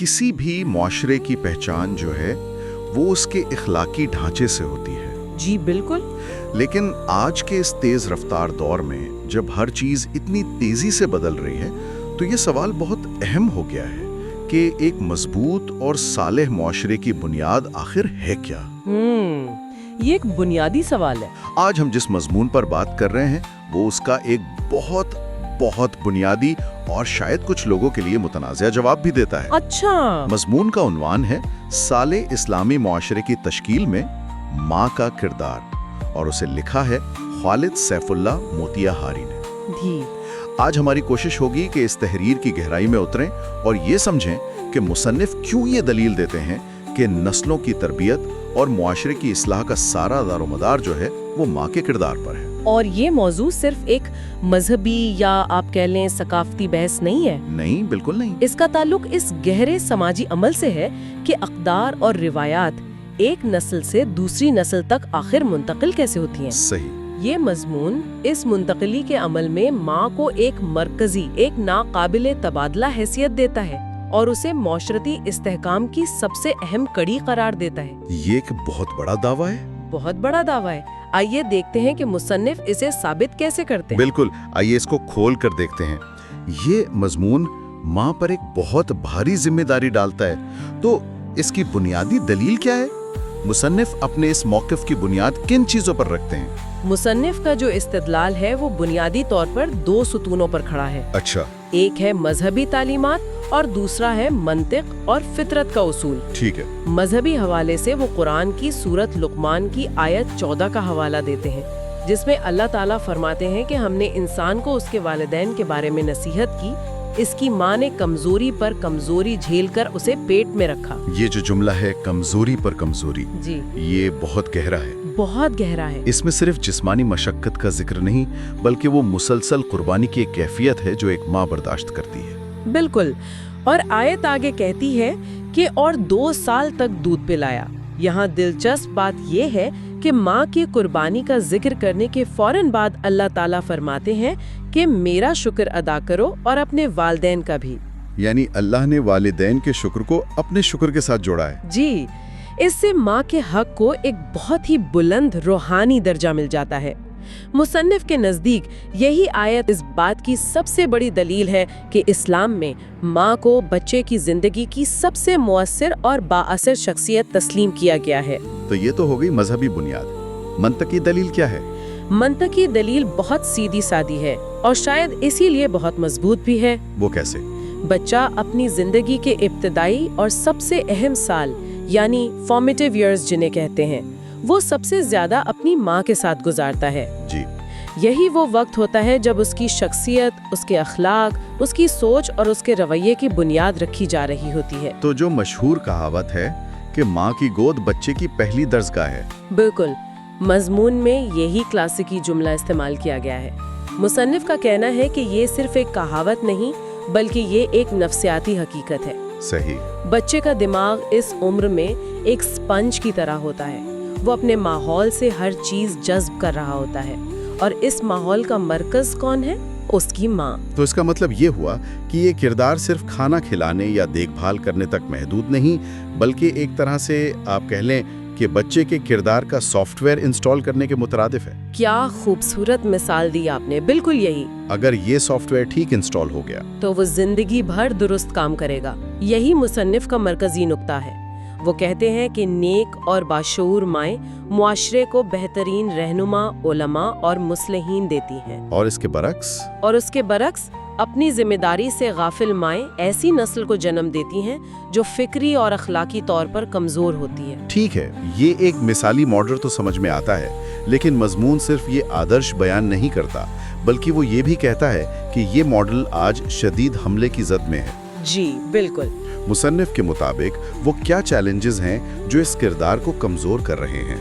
किसी भी मुआशरे की पहचान जो है वो उसके इखलाकी ढांचे से होती है। जी बिल्कुल। लेकिन आज के इस तेज रफ्तार दौर में जब हर चीज इतनी तेजी से बदल रही है तो ये सवाल बहुत अहम हो गया है कि एक मजबूत और सालेह मुआशरे की बुनियाद आखिर है क्या। ये एक बुनियादी सवाल है। आज हम जिस मजमून पर बात कर रहे हैं वो उसका एक बहुत बहुत बुनियादी और शायद कुछ लोगों के लिए मुतनाज़ा जवाब भी देता है। अच्छा। मजमून का उन्वान है साले इस्लामी मुआशरे की तश्कील में माँ का किरदार, और उसे लिखा है खालिद सैफुल्लाह मोतियाहारी ने। आज हमारी कोशिश होगी कि इस तहरीर की गहराई में उतरें और ये समझें कि मुसन्निफ क्यों ये दलील देते हैं कि नस्लों की तरबियत और मुआशरे की इस्लाह का सारा दारोमदार जो है वो माँ के किरदार पर है। और ये मौजू सिर्फ एक मजहबी या आप कह लें सकाफती बहस नहीं है। नहीं, बिल्कुल नहीं। इसका ताल्लुक इस गहरे समाजी अमल से है कि अक़दार और रिवायात एक नस्ल से दूसरी नस्ल तक आखिर मुंतकिल कैसे होती हैं। सही। ये मजमून इस मुंतकली के अमल में माँ को एक मरकजी, एक नाकाबिले तबादला हैसियत देता है और उसे मौशरती इस्तेहकाम की सबसे अहम कड़ी करार देता है। ये एक बहुत बड़ा दावा है। बहुत बड़ा दावा है। आइए देखते हैं कि मुसन्निफ इसे साबित कैसे करते हैं। बिल्कुल, आइए इसको खोल कर देखते हैं। ये मजमून माँ पर एक बहुत भारी जिम्मेदारी डालता है, तो इसकी बुनियादी दलील क्या है? मुसन्निफ अपने इस मौक़िफ़ की बुनियाद किन चीजों पर रखते हैं? मुसन्निफ का जो इस्तिदलाल है वो बुनियादी तौर पर दो सुतूनों पर खड़ा है। अच्छा। एक है मजहबी तालीमात और दूसरा है मंतिक और फितरत का उसूल। ठीक है। मजहबी हवाले से वो कुरान की सूरत लुकमान की आयत 14 का हवाला देते हैं, जिसमें अल्लाह ताला फरमाते हैं कि हमने इंसान को उसके वालिदैन के बारे में नसीहत की, इसकी माँ ने कमजोरी पर कमजोरी झेल कर उसे पेट में रखा। ये जो जुमला है कमजोरी पर कमजोरी, जी, ये बहुत गहरा है। बहुत गहरा है। इसमें सिर्फ जिस्मानी मशक्कत का जिक्र नहीं बल्कि वो मुसलसल कुर्बानी की एक कैफियत है जो एक माँ बर्दाश्त करती है। बिल्कुल। और आयत आगे कहती है कि और 2 साल तक दूध पिलाया। यहाँ दिलचस्प बात ये है कि माँ की कुर्बानी का जिक्र करने के फौरन बाद अल्लाह ताला फरमाते हैं कि मेरा शुक्र अदा करो और अपने वालिदैन का भी। यानी अल्लाह ने वालिदैन के शुक्र को अपने शुक्र के साथ जोड़ा है। जी, इससे माँ के हक को एक बहुत ही बुलंद रूहानी दर्जा मिल जाता है। मुसन्निफ के नज़दीक यही आयत इस बात की सबसे बड़ी दलील है कि इस्लाम में माँ को बच्चे की जिंदगी की सबसे मुअस्सिर और बाअसर शख्सियत तस्लीम किया गया है। तो ये तो हो गई मजहबी बुनियाद। मंतकी दलील क्या है? मंतकी दलील बहुत सीधी सादी है और शायद इसीलिए बहुत मजबूत भी है। वो कैसे? बच्चा अपनी जिंदगी के इब्तदाई और सबसे अहम साल यानी फॉर्मेटिव ईयर्स जिन्हें कहते हैं, वो सबसे ज्यादा अपनी माँ के साथ गुजारता है। जी। यही वो वक्त होता है जब उसकी शख्सियत, उसके अखलाक, उसकी सोच और उसके रवैये की बुनियाद रखी जा रही होती है। तो जो मशहूर कहावत है कि माँ की गोद बच्चे की पहली दरसगाह है। बिल्कुल, मजमून में यही क्लासिकी जुमला इस्तेमाल किया गया है। मुसन्निफ का कहना है कि ये सिर्फ एक कहावत नहीं बल्कि ये एक नफ्सियाती हकीकत है। सही। बच्चे का दिमाग इस उम्र में एक स्पंज की तरह होता है। वो अपने माहौल से हर चीज जज्ब कर रहा होता है और इस माहौल का मरकज कौन है? उसकी माँ। तो इसका मतलब ये हुआ कि ये किरदार सिर्फ खाना खिलाने या देखभाल करने तक महदूद नहीं बल्कि एक तरह से आप कह लें कि बच्चे के किरदार का सॉफ्टवेयर इंस्टॉल करने के मुतरादिफ है। क्या खूबसूरत मिसाल दी आपने। बिल्कुल यही। अगर ये सॉफ्टवेयर ठीक इंस्टॉल हो गया तो वो जिंदगी भर दुरुस्त काम करेगा। यही मुसन्निफ का मरकजी नुक्ता है। वो कहते हैं कि नेक और बाशऊर माएँ मुआशरे को बेहतरीन रहनुमा, उलमा और मुस्लिहीन देती हैं। और इसके बरक्स? और उसके बरक्स अपनी जिम्मेदारी से गाफिल माएँ ऐसी नस्ल को जन्म देती हैं जो फिक्री और अखलाकी तौर पर कमजोर होती है। ठीक है, ये एक मिसाली मॉडल तो समझ में आता है, लेकिन मजमून सिर्फ ये आदर्श बयान नहीं करता बल्कि वो ये भी कहता है कि ये मॉडल आज शदीद हमले की जद में है। जी बिल्कुल। मुसन्निफ के मुताबिक वो क्या चैलेंजेस हैं जो इस किरदार को कमजोर कर रहे हैं?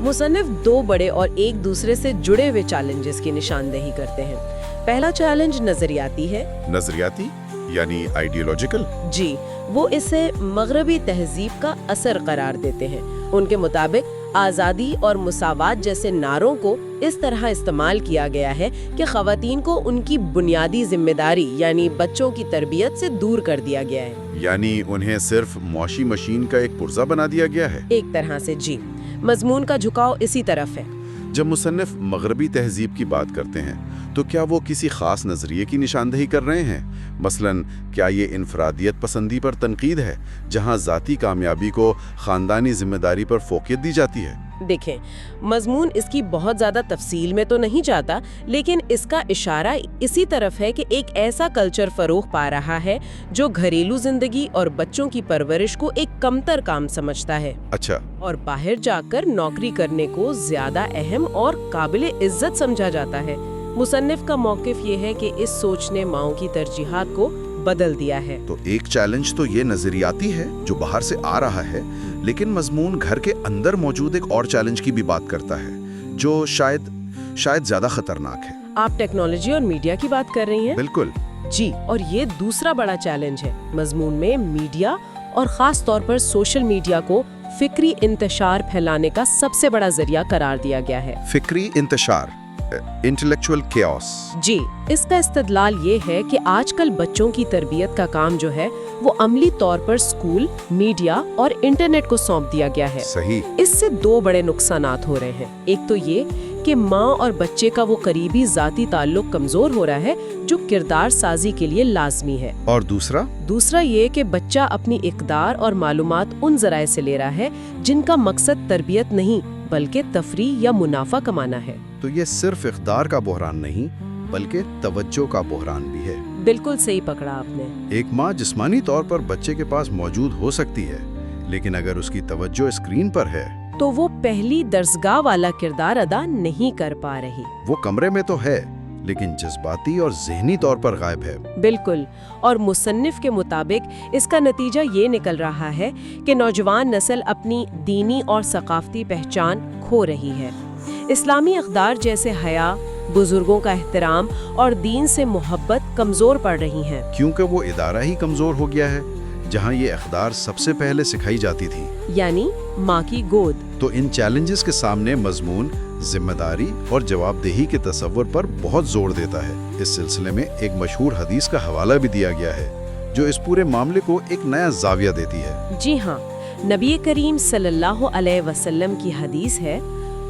मुसन्निफ 2 बड़े और एक दूसरे से जुड़े हुए चैलेंजेस की निशानदेही करते हैं। पहला चैलेंज नजरियाती है। नजरियाती यानी आइडियोलॉजिकल? जी, वो इसे मगरबी तहजीब का असर करार देते हैं। उनके मुताबिक आज़ादी और मुसावात जैसे नारों को इस तरह इस्तेमाल किया गया है कि ख़वातीन को उनकी बुनियादी जिम्मेदारी यानी बच्चों की तरबियत से दूर कर दिया गया है। یعنی انہیں صرف معاشی مشین کا ایک پرزہ بنا دیا گیا ہے؟ ایک طرح سے جی، مضمون کا جھکاؤ اسی طرف ہے۔ جب مصنف مغربی تہذیب کی بات کرتے ہیں تو کیا وہ کسی خاص نظریے کی نشاندہی کر رہے ہیں؟ مثلاً کیا یہ انفرادیت پسندی پر تنقید ہے، جہاں ذاتی کامیابی کو خاندانی ذمہ داری پر فوقیت دی جاتی ہے؟ دیکھیں، مضمون اس کی بہت زیادہ تفصیل میں تو نہیں جاتا، لیکن اس کا اشارہ اسی طرف ہے کہ ایک ایسا کلچر فروغ پا رہا ہے جو گھریلو زندگی اور بچوں کی پرورش کو ایک کمتر کام سمجھتا ہے۔ اچھا۔ اور باہر جا کر نوکری کرنے کو زیادہ اہم اور قابل عزت سمجھا جاتا ہے۔ مصنف کا موقف یہ ہے کہ اس سوچ نے ماؤں کی ترجیحات کو بدل دیا ہے۔ تو ایک چیلنج تو یہ نظریاتی ہے جو باہر سے آ رہا ہے، لیکن مضمون گھر کے اندر موجود ایک اور چیلنج کی بھی بات کرتا ہے جو شاید زیادہ خطرناک ہے۔ آپ ٹیکنالوجی اور میڈیا کی بات کر رہی ہیں؟ بالکل جی، اور یہ دوسرا بڑا چیلنج ہے۔ مضمون میں میڈیا اور خاص طور پر سوشل میڈیا کو فکری انتشار پھیلانے کا سب سے بڑا ذریعہ قرار دیا گیا ہے۔ فکری انتشار، انٹلیکچوئل کیوس۔ جی، اس کا استدلال یہ ہے کہ آج کل بچوں کی تربیت کا کام جو ہے وہ عملی طور پر اسکول، میڈیا اور انٹرنیٹ کو سونپ دیا گیا ہے۔ صحیح۔ اس سے دو بڑے نقصانات ہو رہے ہیں۔ ایک تو یہ کہ ماں اور بچے کا وہ قریبی ذاتی تعلق کمزور ہو رہا ہے جو کردار سازی کے لیے لازمی ہے، اور دوسرا یہ کہ بچہ اپنی اقدار اور معلومات ان ذرائع سے لے رہا ہے جن کا مقصد تربیت نہیں بلکہ تفریح یا منافع کمانا ہے۔ تو یہ صرف اقدار کا بحران نہیں بلکہ توجہ کا بحران بھی ہے۔ بالکل صحیح پکڑا آپ نے۔ ایک ماں جسمانی طور پر بچے کے پاس موجود ہو سکتی ہے، لیکن اگر اس کی توجہ اسکرین پر ہے تو وہ پہلی درسگاہ والا کردار ادا نہیں کر پا رہی۔ وہ کمرے میں تو ہے لیکن جذباتی اور ذہنی طور پر غائب ہے۔ بالکل، اور مصنف کے مطابق اس کا نتیجہ یہ نکل رہا ہے کہ نوجوان نسل اپنی دینی اور ثقافتی پہچان کھو رہی ہے۔ اسلامی اقدار جیسے حیا، بزرگوں کا احترام اور دین سے محبت کمزور پڑ رہی ہیں، کیونکہ وہ ادارہ ہی کمزور ہو گیا ہے جہاں یہ اقدار سب سے پہلے سکھائی جاتی تھی، یعنی ماں کی گود۔ تو ان چیلنجز کے سامنے مضمون ذمہ داری اور جواب دہی کے تصور پر بہت زور دیتا ہے۔ اس سلسلے میں ایک مشہور حدیث کا حوالہ بھی دیا گیا ہے جو اس پورے معاملے کو ایک نیا زاویہ دیتی ہے۔ جی ہاں، نبی کریم صلی اللہ علیہ وسلم کی حدیث ہے،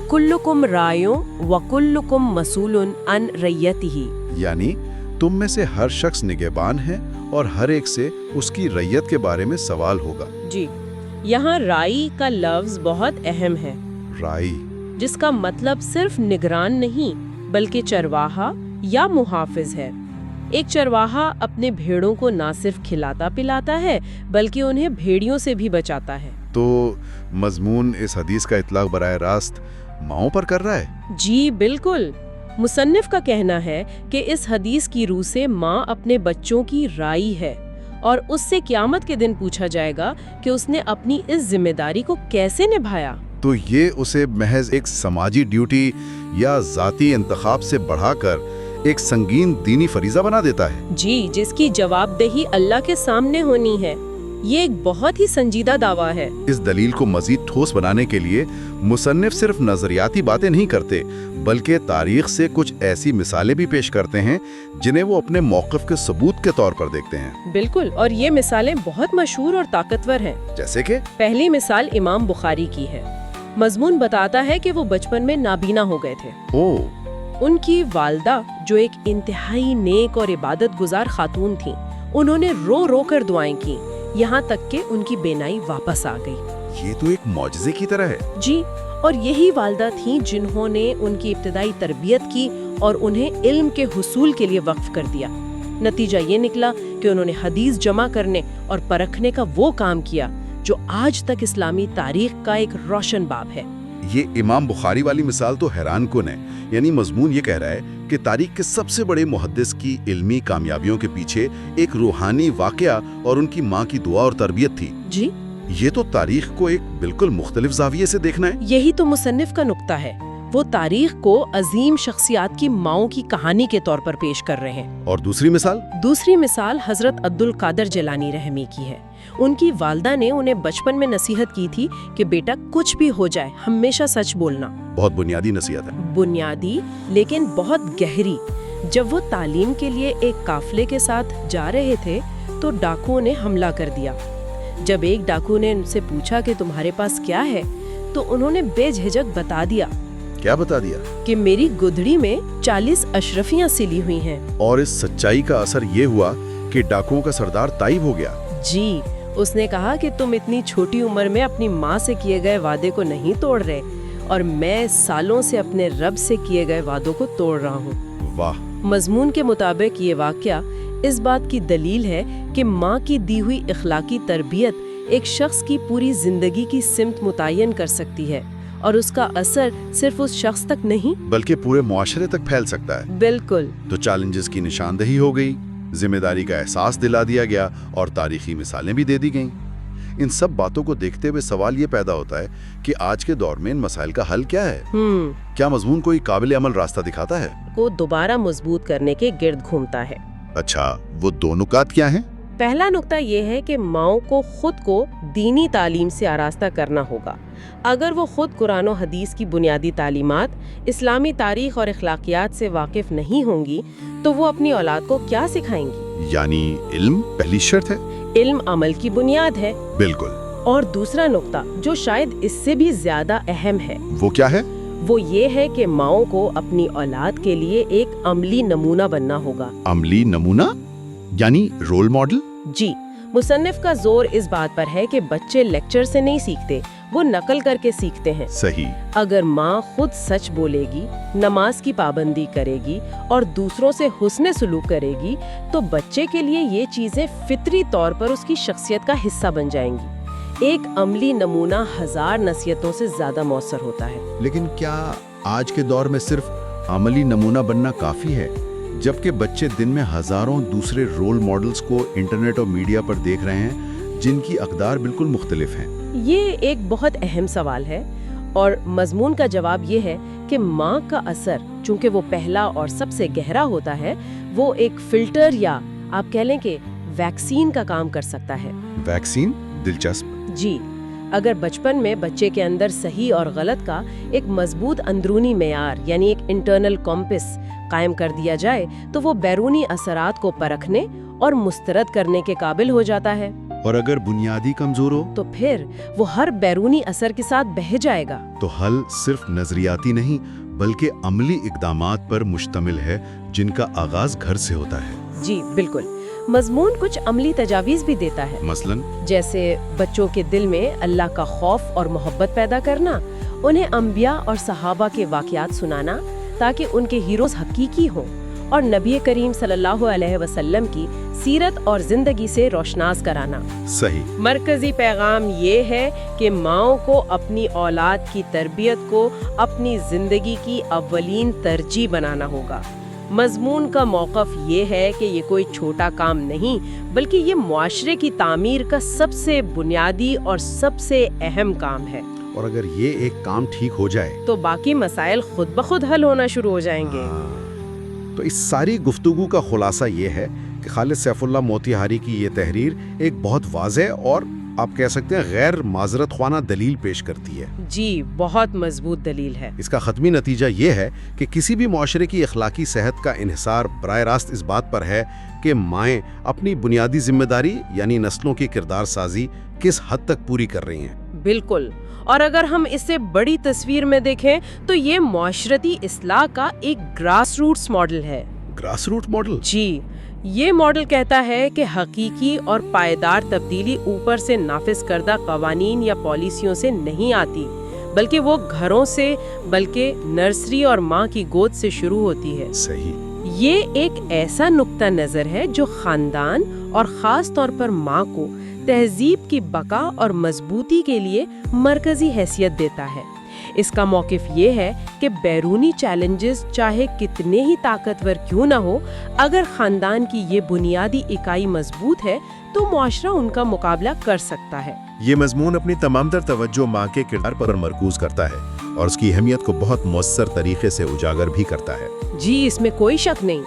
کلکم رائیوں وکلکم مسئول عن رعیتہ، یعنی تم میں سے ہر شخص نگہبان ہے اور ہر ایک سے اس کی رعیت کے بارے میں سوال ہوگا۔ جی، یہاں رائی کا لفظ بہت اہم ہے۔ رائی، جس کا مطلب صرف نگران نہیں بلکہ چرواہا یا محافظ ہے۔ ایک چرواہا اپنے بھیڑوں کو نہ صرف کھلاتا پلاتا ہے بلکہ انہیں بھیڑیوں سے بھی بچاتا ہے۔ تو مضمون اس حدیث کا اطلاق براہ راست ماؤں پر کر رہا ہے؟ جی بالکل، مصنف کا کہنا ہے کہ اس حدیث کی روح سے ماں اپنے بچوں کی رائی ہے اور اس سے قیامت کے دن پوچھا جائے گا کہ اس نے اپنی اس ذمہ داری کو کیسے نبھایا۔ تو یہ اسے محض ایک سماجی ڈیوٹی یا ذاتی انتخاب سے بڑھا کر ایک سنگین دینی فریضہ بنا دیتا ہے۔ جی، جس کی جواب دہی اللہ کے سامنے ہونی ہے۔ یہ ایک بہت ہی سنجیدہ دعویٰ ہے۔ اس دلیل کو مزید ٹھوس بنانے کے لیے مصنف صرف نظریاتی باتیں نہیں کرتے بلکہ تاریخ سے کچھ ایسی مثالیں بھی پیش کرتے ہیں جنہیں وہ اپنے موقف کے ثبوت کے طور پر دیکھتے ہیں۔ بالکل، اور یہ مثالیں بہت مشہور اور طاقتور ہیں۔ جیسے کہ پہلی مثال امام بخاری کی ہے۔ مضمون بتاتا ہے کہ وہ بچپن میں نابینا ہو گئے تھے۔ ان کی والدہ جو ایک انتہائی نیک اور عبادت گزار خاتون تھیں، انہوں نے رو رو کر دعائیں کی، یہاں تک کہ ان کی بینائی واپس آ گئی۔ یہ تو ایک معجزے کی طرح ہے۔ جی، اور یہی والدہ تھیں جنہوں نے ان کی ابتدائی تربیت کی اور انہیں علم کے حصول کے لیے وقف کر دیا۔ نتیجہ یہ نکلا کہ انہوں نے حدیث جمع کرنے اور پرکھنے کا وہ کام کیا جو آج تک اسلامی تاریخ کا ایک روشن باب ہے۔ یہ امام بخاری والی مثال تو حیران کن ہے۔ یعنی مضمون یہ کہہ رہا ہے کہ تاریخ کے سب سے بڑے محدث کی علمی کامیابیوں کے پیچھے ایک روحانی واقعہ اور ان کی ماں کی دعا اور تربیت تھی۔ جی، یہ تو تاریخ کو ایک بالکل مختلف زاویے سے دیکھنا ہے۔ یہی تو مصنف کا نقطہ ہے۔ وہ تاریخ کو عظیم شخصیات کی ماؤں کی کہانی کے طور پر پیش کر رہے ہیں۔ اور دوسری مثال حضرت عبد القادر جیلانی رحمی کی ہے۔ ان کی والدہ نے انہیں بچپن میں نصیحت کی تھی کہ بیٹا کچھ بھی ہو جائے ہمیشہ سچ بولنا۔ بہت بنیادی نصیحت ہے۔ بنیادی لیکن بہت گہری۔ جب وہ تعلیم کے لیے ایک قافلے کے ساتھ جا رہے تھے तो डाकुओं ने हमला कर दिया। जब एक डाकू ने उनसे पूछा कि तुम्हारे पास क्या है, तो उन्होंने बेझिझक बता दिया। क्या बता दिया? कि मेरी गुदड़ी में 40 अशरफियां सिली हुई हैं। और इस सच्चाई का असर ये हुआ कि डाकुओं का सरदार ताइब हो गया। जी, उसने कहा कि तुम इतनी छोटी उम्र में अपनी माँ से किए गए वादे को नहीं तोड़ रहे, और मैं सालों से अपने रब से किए गए वादों को तोड़ रहा हूँ। वाह। मजमून के मुताबिक ये वाकया इस बात की दलील है कि माँ की दी हुई इखलाकी तरबियत एक शख्स की पूरी जिंदगी की सिमत मुतय्यन कर सकती है, और उसका असर सिर्फ उस शख्स तक नहीं बल्कि पूरे मुआशरे तक फैल सकता है। बिल्कुल। तो चैलेंजेस की निशानदही हो गई, जिम्मेदारी का एहसास दिला दिया गया और तारीखी मिसालें भी दे दी गईं। इन सब बातों को देखते हुए सवाल ये पैदा होता है कि आज के दौर में इन मसाइल का हल क्या है? क्या मजमून कोई काबिल अमल रास्ता दिखाता है? को दोबारा मजबूत करने के गिर्द घूमता है। अच्छा, वो दो नुकात क्या हैं? पहला नुक्ता ये है कि माओ को खुद को दीनी तालीम से आरास्ता करना होगा। अगर वो खुद कुरान और हदीस की बुनियादी तालीमात, इस्लामी तारीख और अखलाकियात से वाकिफ नहीं होंगी, तो वो अपनी औलाद को क्या सिखाएंगी? यानी इल्म पहली शर्त है। इल्म अमल की बुनियाद है। बिल्कुल। और दूसरा नुक्ता जो शायद इससे भी ज्यादा अहम है, वो क्या है? वो ये है कि माओ को अपनी औलाद के लिए एक अमली नमूना बनना होगा। अमली नमूना यानी रोल मॉडल? जी, मुसन्निफ का जोर इस बात पर है कि बच्चे लेक्चर से नहीं सीखते, वो नकल करके सीखते हैं। सही। अगर माँ खुद सच बोलेगी, नमाज की पाबंदी करेगी और दूसरों से हुस्न सलूक करेगी, तो बच्चे के लिए ये चीजें फितरी तौर पर उसकी शख्सियत का हिस्सा बन जाएंगी। एक अमली नमूना 1000 नसीहतों से ज्यादा मौसर होता है। लेकिन क्या आज के दौर में सिर्फ अमली नमूना बनना काफी है, जबकि बच्चे दिन में हजारों दूसरे रोल मॉडल्स को इंटरनेट और मीडिया पर देख रहे हैं जिनकी अक़दार बिल्कुल मुख्तलिफ हैं? ये एक बहुत अहम सवाल है, और मजमून का जवाब ये है कि माँ का असर, चूंकि वो पहला और सबसे गहरा होता है, वो एक फिल्टर या आप कह लें कि वैक्सीन का काम कर सकता है। वैक्सीन? दिलचस्प। जी, अगर बचपन में बच्चे के अंदर सही और गलत का एक मजबूत अंदरूनी मेयार यानी एक इंटरनल कॉम्पिस कायम कर दिया जाए, तो वो बैरूनी असरात को परखने और मुस्तरद करने के काबिल हो जाता है। और अगर बुनियादी कमजोर हो तो फिर वो हर बैरूनी असर के साथ बह जाएगा। तो हल सिर्फ नजरियाती नहीं बल्कि अमली इक़दामात पर मुश्तमिल है, जिनका आगाज घर से होता है। जी बिल्कुल। मजमून कुछ अमली तजावीज भी देता है, मसलन जैसे बच्चों के दिल में अल्लाह का खौफ और मोहब्बत पैदा करना, उन्हें अंबिया और सहाबा के वाक़यात सुनाना ताकि उनके हीरोज हकीकी हों, और नबी करीम सल्लल्लाहु अलैहि वसल्लम की सीरत और जिंदगी से रोशनास कराना। सही। मरकजी पैगाम ये है कि माओ को अपनी औलाद की तरबियत को अपनी जिंदगी की अव्वलीन तरजीह बनाना होगा। मजमून का मौक़िफ़ ये है कि ये कोई छोटा काम नहीं, बल्कि ये मुआशरे की तामीर का सबसे बुनियादी और सबसे अहम काम है। और अगर ये एक काम ठीक हो जाए तो बाकी मसाइल खुद ब खुद हल होना शुरू हो जाएंगे। तो इस सारी गुफ्तगू का खुलासा ये है कि खालिद सैफुल्लाह मोतिहारी की ये तहरीर एक बहुत वाज़ेह और आप कह सकते हैं गैर माजरत ख्वाना दलील पेश करती है। जी, बहुत मजबूत दलील है। इसका ख़त्मी नतीजा ये है कि किसी भी मुआशरे की अखलाकी सेहत का इन्हिसार बराह रास्त इस बात पर है कि माएँ अपनी बुनियादी जिम्मेदारी यानी नस्लों की किरदार साजी किस हद तक पूरी कर रही हैं। बिल्कुल। और अगर हम इसे बड़ी तस्वीर में देखें तो ये मुआशरती इस्लाह का एक ग्रास रूट्स मॉडल है। Grass root model? जी, ये मॉडल कहता है कि हकीकी और पायदार तब्दीली ऊपर से नाफिज करदा कवानीन या पॉलिसियों से नहीं आती, बल्कि वो घरों से, बल्कि नर्सरी और माँ की गोद से शुरू होती है। सही। ये एक ऐसा नुक्ता नज़र है जो खानदान और ख़ास तौर पर माँ को तहजीब की बका और मजबूती के लिए मरकजी हैसियत देता है। इसका मौक़िफ़ ये है कि बैरूनी चैलेंजेस चाहे कितने ही ताकतवर क्यों ना हो, अगर ख़ानदान की ये बुनियादी इकाई मजबूत है तो मुआशरा उनका मुकाबला कर सकता है। ये मजमून अपनी तमाम तर तवज्जो माँ के किरदार पर मरकूज करता है और उसकी अहमियत को बहुत मौसर तरीके से उजागर भी करता है। जी, इसमें कोई शक नहीं।